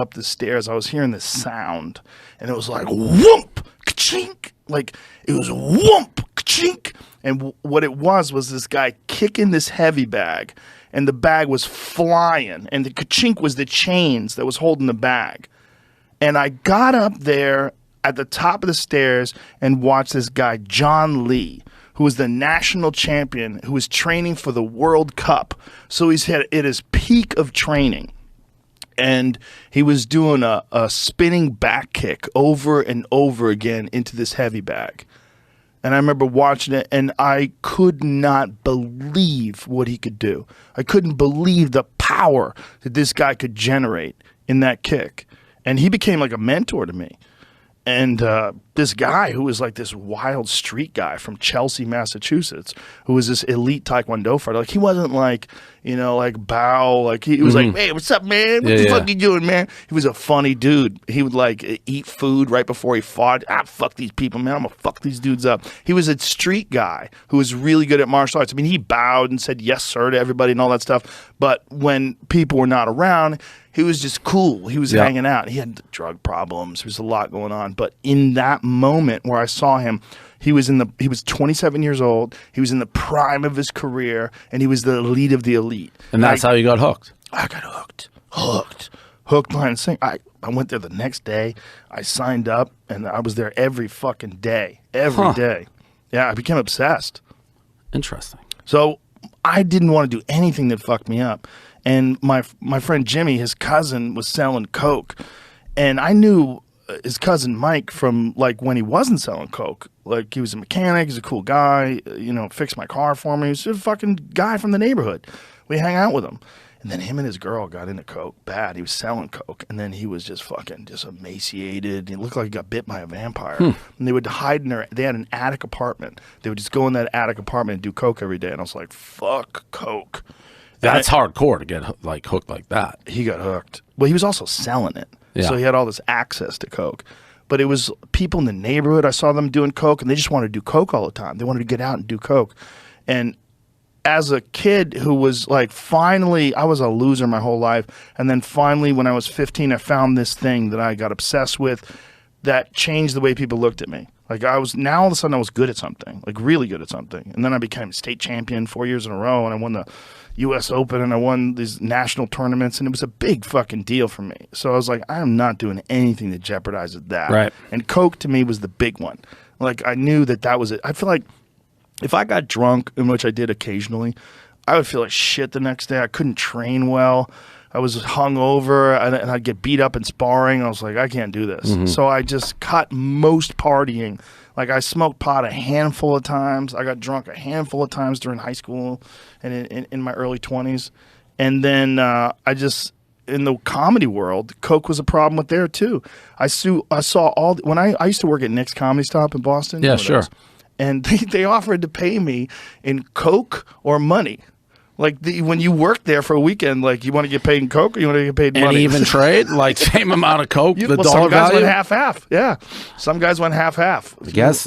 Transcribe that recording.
up the stairs, I was hearing this sound, and it was like whoomp, ka-chink, like it was whoomp, ka-chink, and what it was this guy kicking this heavy bag, and the bag was flying, and the ka-chink was the chains that was holding the bag, and I got up there at the top of the stairs and watched this guy John Lee, who was the national champion, who was training for the World Cup, so he's at his peak of training. And he was doing a spinning back kick over and over again into this heavy bag. And I remember watching it, and I could not believe what he could do. I couldn't believe the power that this guy could generate in that kick. And he became like a mentor to me. And this guy who was like this wild street guy from Chelsea, Massachusetts, who was this elite Taekwondo fighter. Like, he wasn't like, you know, like bow. Like, he was like, hey, what's up, man? What the fuck you doing, man? He was a funny dude. He would like eat food right before he fought. Fuck these people, man. I'm gonna fuck these dudes up. He was a street guy who was really good at martial arts. I mean, he bowed and said yes, sir, to everybody and all that stuff. But when people were not around, he was just cool. He was hanging out. He had drug problems. There was a lot going on. But in that moment where I saw him, he was 27 years old. He was in the prime of his career, and he was the elite of the elite. And that's how you got hooked. I got hooked, line, and sinker. I went there the next day. I signed up, and I was there every fucking day, every day. Yeah, I became obsessed. Interesting. So I didn't want to do anything that fucked me up. And my friend Jimmy, his cousin, was selling coke, and I knew his cousin Mike from like when he wasn't selling coke. Like, he was a mechanic, he's a cool guy, you know, fixed my car for me. He was a fucking guy from the neighborhood. We hang out with him. And then him and his girl got into coke bad. He was selling coke, and then he was just fucking just emaciated. He looked like he got bit by a vampire. And they would hide in they had an attic apartment. They would just go in that attic apartment and do coke every day. And I was like, fuck coke. That's hardcore to get like hooked like that. He got hooked. Well, he was also selling it. Yeah. So he had all this access to coke. But it was people in the neighborhood. I saw them doing coke, and they just wanted to do coke all the time. They wanted to get out and do coke. And as a kid who was like, finally, I was a loser my whole life. And then finally, when I was 15, I found this thing that I got obsessed with that changed the way people looked at me. Like, now all of a sudden I was good at something, like really good at something. And then I became state champion 4 years in a row, and I won the U.S. Open, and I won these national tournaments, and it was a big fucking deal for me. So I was like, I am not doing anything that jeopardizes that. Right. And coke to me was the big one. Like, I knew that was it. I feel like if I got drunk, in which I did occasionally, I would feel like shit the next day. I couldn't train well. I was hungover, and I'd get beat up in sparring. I was like, I can't do this. So I just cut most partying. Like, I smoked pot a handful of times. I got drunk a handful of times during high school and in my early 20s. And then I just, in the comedy world, coke was a problem with there too. I saw all, when I used to work at Nick's Comedy Stop in Boston. Yeah, sure. And they offered to pay me in coke or money. Like, when you work there for a weekend, like, you want to get paid in coke or you want to get paid in money? And even trade? Like, same amount of coke, the dollar some guys value? went half-half, yeah. Some guys went half-half. I guess